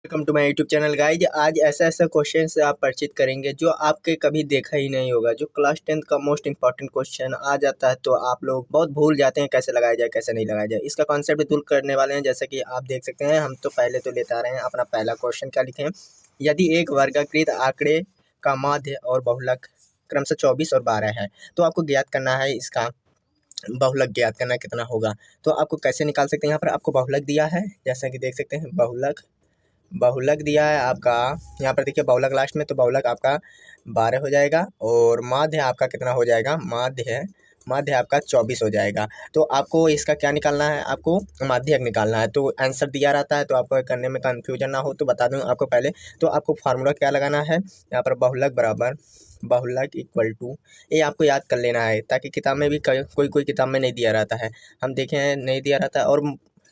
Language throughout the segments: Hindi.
Welcome to my YouTube channel guys. आज ऐसा ऐसा क्वेश्चन से आप परिचित करेंगे जो आपके कभी देखा ही नहीं होगा। जो क्लास 10th का मोस्ट इंपॉर्टेंट क्वेश्चन आ जाता है तो आप लोग बहुत भूल जाते हैं कैसे लगाया जाए कैसे नहीं लगाया जाए। इसका कॉन्सेप्ट दूर करने वाले हैं। जैसे कि आप देख सकते हैं, हम तो पहले तो लेते आ रहे हैं। अपना पहला क्वेश्चन क्या लिखे हैं, यदि एक वर्गाकृत आंकड़े का माध्य और बहुलक क्रमशः 24 और 12 है तो आपको ज्ञात करना है इसका बहुलक ज्ञात करना कितना होगा। तो आपको कैसे निकाल सकते हैं, यहाँ पर आपको बहुलक दिया है, जैसा कि देख सकते हैं बहुलक दिया है आपका। यहाँ पर देखिए बहुलक लास्ट में, तो बहुलक आपका 12 हो जाएगा और माध्य आपका कितना हो जाएगा, माध्य आपका 24 हो जाएगा। तो आपको इसका क्या निकालना है, आपको माध्यक निकालना है। तो आंसर दिया रहता है तो आपको करने में कन्फ्यूजन ना हो तो बता दूं आपको पहले। तो आपको फार्मूला क्या लगाना है, यहाँ पर बहुलक बराबर बहुलक इक्वल टू ये आपको याद कर लेना है, ताकि किताब में भी कोई किताब में नहीं दिया रहता है। हम देखें नहीं दिया रहता है और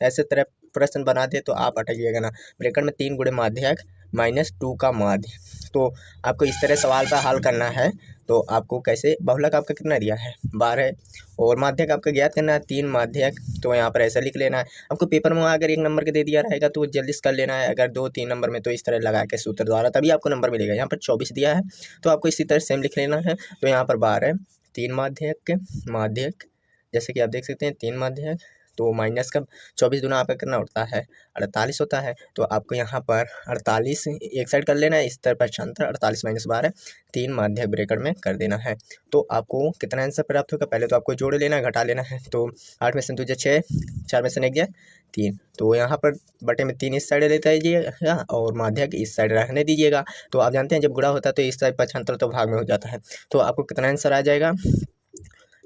ऐसे तरह प्रश्न बना दे तो आप अटकिएगा ना। ब्रैकेट में 3 गुणे माध्यक -2 का माध्य। तो आपको इस तरह सवाल का हल करना है। तो आपको कैसे, बहुलक आपका कितना दिया है 12 और माध्यक आपका ज्ञात करना है 3 माध्यक। तो यहाँ पर ऐसा लिख लेना है। आपको पेपर में अगर 1 नंबर के दे दिया रहेगा तो जल्दी से कर लेना है, अगर 2-3 नंबर में तो इस तरह लगा के सूत्र द्वारा तभी आपको नंबर मिलेगा। यहाँ पर 24 दिया है तो आपको इसी तरह सेम लिख लेना है। तो यहाँ पर 12 3 माध्यक जैसे कि आप देख सकते हैं 3 माध्यक, तो माइनस का 24 दूना आपका कितना होता है 48 होता है। तो आपको यहाँ पर 48 एक साइड कर लेना है, इस तरह 75 48 - 12 3 माध्यक ब्रैकेट में कर देना है। तो आपको कितना आंसर प्राप्त होगा, पहले तो आपको जोड़ लेना है घटा लेना है। तो 8 में से 2 6, 4 में से 1 3। तो यहाँ पर बटे में 3 इस साइड लेते दीजिएगा और माध्यक इस साइड रहने दीजिएगा। तो आप जानते हैं जब गुणा होता है तो इस साइड 75 तो भाग में हो जाता है। तो आपको कितना आंसर आ जाएगा,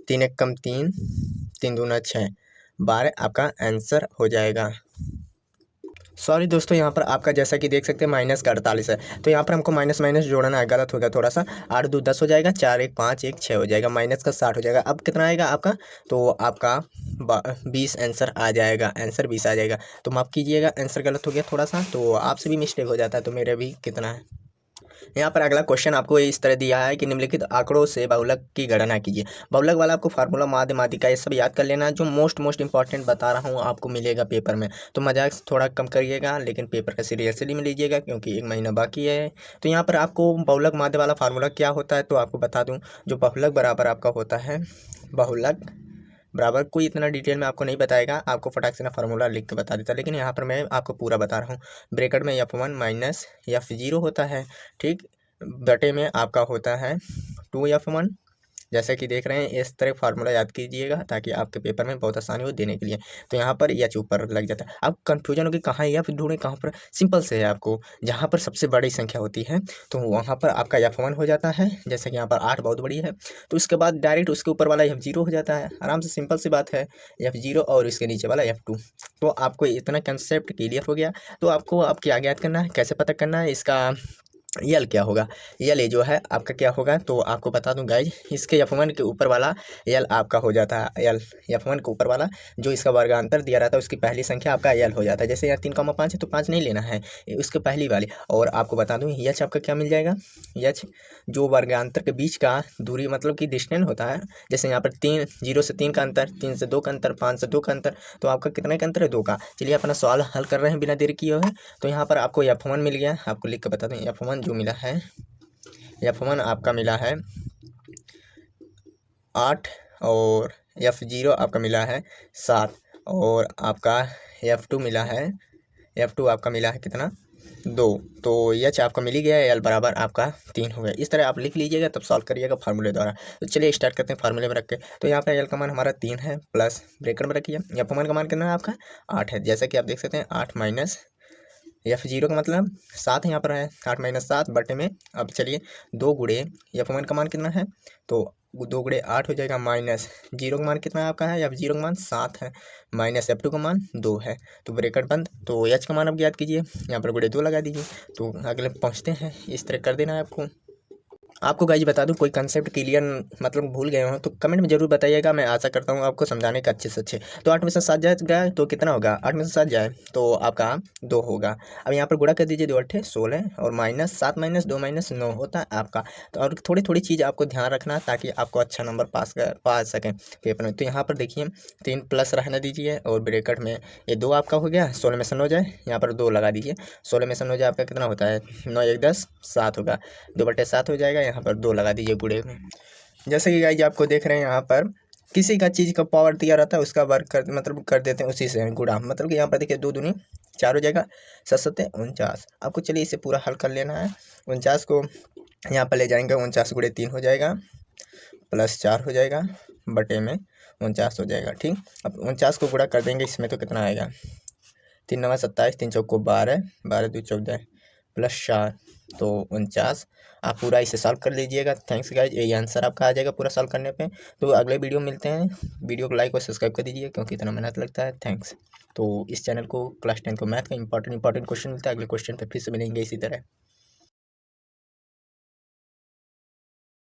3 1 कम 3, 3 दूना 6, 12 आपका आंसर हो जाएगा। सॉरी दोस्तों, यहाँ पर आपका जैसा कि देख सकते हैं माइनस का 48 है, तो यहाँ पर हमको माइनस माइनस जोड़ना है, गलत हो गया थोड़ा सा। 8 2 10 हो जाएगा, 4 1 5 1 6 हो जाएगा, माइनस का 60 हो जाएगा। अब कितना आएगा आपका, तो आपका 20 आंसर आ जाएगा, आंसर 20 आ जाएगा। तो माफ़ कीजिएगा, आंसर गलत हो गया थोड़ा सा, तो आपसे भी मिस्टेक हो जाता है, तो मेरे भी कितना है। यहाँ पर अगला क्वेश्चन आपको इस तरह दिया है कि निम्नलिखित आंकड़ों से बहुलक की गणना कीजिए। बहुलक वाला आपको फार्मूला माध्य माध्यिका ये सब याद कर लेना है। जो मोस्ट इंपॉर्टेंट बता रहा हूँ आपको मिलेगा पेपर में, तो मजाक थोड़ा कम करिएगा, लेकिन पेपर का सीरियसली में लीजिएगा क्योंकि 1 महीना बाकी है। तो यहाँ पर आपको बहुलक माध्य वाला फार्मूला क्या होता है तो आपको बता दूँ। जो बहुलक बराबर आपका होता है, बहुलक बराबर कोई इतना डिटेल में आपको नहीं बताएगा, आपको फटाक से ना फार्मूला लिख के बता देता, लेकिन यहाँ पर मैं आपको पूरा बता रहा हूँ। ब्रैकेट में F1 माइनस F0 होता है, ठीक, बटे में आपका होता है 2F1। जैसे कि देख रहे हैं इस तरह फार्मूला याद कीजिएगा ताकि आपके पेपर में बहुत आसानी हो देने के लिए। तो यहाँ पर एच ऊपर लग जाता है। आप कन्फ्यूजन होगी कहाँ एफ ढूंढें कहाँ पर, सिंपल से है, आपको जहाँ पर सबसे बड़ी संख्या होती है तो वहाँ पर आपका F1 हो जाता है। जैसे कि यहाँ पर 8 बहुत बड़ी है तो उसके बाद डायरेक्ट उसके ऊपर वाला F0 हो जाता है, आराम से सिंपल सी बात है, F0 और इसके नीचे वाला F2। तो आपको इतना कंसेप्ट क्लियर हो गया। तो आपको अब क्या ज्ञात करना है, कैसे पता करना है, इसका यल क्या होगा, यल जो है आपका क्या होगा। तो आपको बता दूं गाइज, इसके F1 के ऊपर वाला यल आपका हो जाता है, यल F1 के ऊपर वाला जो इसका वर्गांतर दिया रहता है उसकी पहली संख्या आपका यल हो जाता है। जैसे यहाँ 3,5 है तो 5 नहीं लेना है, उसके पहली वाली। और आपको बता दूं यच आपका क्या मिल जाएगा, यच जो वर्गांतर के बीच का दूरी मतलब कि डिस्टेंस होता है। जैसे यहाँ पर 3 0 से 3 का अंतर, 3 से 2 का अंतर, 5 से 2 का अंतर, तो आपका कितने का अंतर है, 2 का। चलिए अपना सवाल हल कर रहे हैं बिना देरी किए हुए। तो यहाँ पर आपको F1 मिल गया, आपको लिख कर बता दें F1 जो मिला है, F1 आपका मिला है 8 और F0 आपका मिला है 7 और आपका F2 मिला है, F2 आपका मिला है कितना 2। तो एच आपका मिल ही गया, एल बराबर आपका 3 हो गया। इस तरह आप लिख लीजिएगा तब सॉल्व करिएगा फार्मूले द्वारा। तो चलिए स्टार्ट करते हैं फार्मूले में रख के। तो यहाँ पे एल का मान हमारा 3 है, प्लस ब्रैकेट में रखिए F1 का मान कितना है आपका 8 है। जैसा कि आप देख सकते हैं 8 माइनस F0 का मतलब 7 यहाँ पर है, 8 - 7 बटे में। अब चलिए 2 गुणे F1 का मान कितना है, तो 2 गुणे 8 हो जाएगा, माइनस 0 का मान कितना है आपका है, F0 का मान 7 है, माइनस F2 का मान 2 है। तो ब्रैकेट बंद। तो एच का मान अब ज्ञात कीजिए, यहाँ पर गुणे 2 लगा दीजिए। तो अगले पहुँचते हैं, इस तरह कर देना है आपको। आपको गाइज बता दूं, कोई कंसेप्ट क्लियर मतलब भूल गए हो तो कमेंट में जरूर बताइएगा। मैं आशा करता हूँ आपको समझाने का अच्छे से अच्छे। तो 8 में से 7 जाए तो कितना होगा, 8 में से 7 जाए तो आपका 2 होगा। अब यहाँ पर गुणा कर दीजिए, 2 8 16 और माइनस 7 माइनस 2 माइनस 9 होता है आपका। तो और थोड़ी थोड़ी चीज़ आपको ध्यान रखना ताकि आपको अच्छा नंबर पा सकें पेपर में। तो यहाँ पर देखिए 3 प्लस रहने दीजिए और ब्रैकेट में ये 2 आपका हो गया। 16 में से 9 जाए, यहाँ पर 2 लगा दीजिए। 16 में से 9 जाए आपका कितना होता है, 9 1 10 7 होगा। 2/7 हो जाएगा, यहाँ पर 2 लगा दीजिए गुणे में। जैसे कि गाइज आपको देख रहे हैं यहाँ पर किसी का चीज़ का पावर दिया रहता है, उसका वर्क कर मतलब कर देते हैं उसी से गुणा। मतलब कि यहाँ पर देखिए 2 दूनी 4 हो जाएगा, 7 7 49। आपको चलिए इसे पूरा हल कर लेना है। 49 को यहाँ पर ले जाएंगे, 49 गुणे 3 हो जाएगा, प्लस 4 हो जाएगा, बटे में 49 हो जाएगा। ठीक, अब 49 को गुणा कर देंगे, इसमें तो कितना आएगा, 3 9 27, 3 चौको 12, 12 2 14 प्लस 4 तो 49। आप पूरा इसे सॉल्व कर लीजिएगा। थैंक्स गाइज, यही आंसर आपका आ जाएगा पूरा सॉल्व करने पे। तो अगले वीडियो मिलते हैं। वीडियो को लाइक और सब्सक्राइब कर दीजिए क्योंकि इतना मेहनत लगता है। थैंक्स। तो इस चैनल को क्लास 10 को मैथ का इंपॉर्टेंट क्वेश्चन मिलता है। अगले क्वेश्चन पे फिर से मिलेंगे इसी तरह।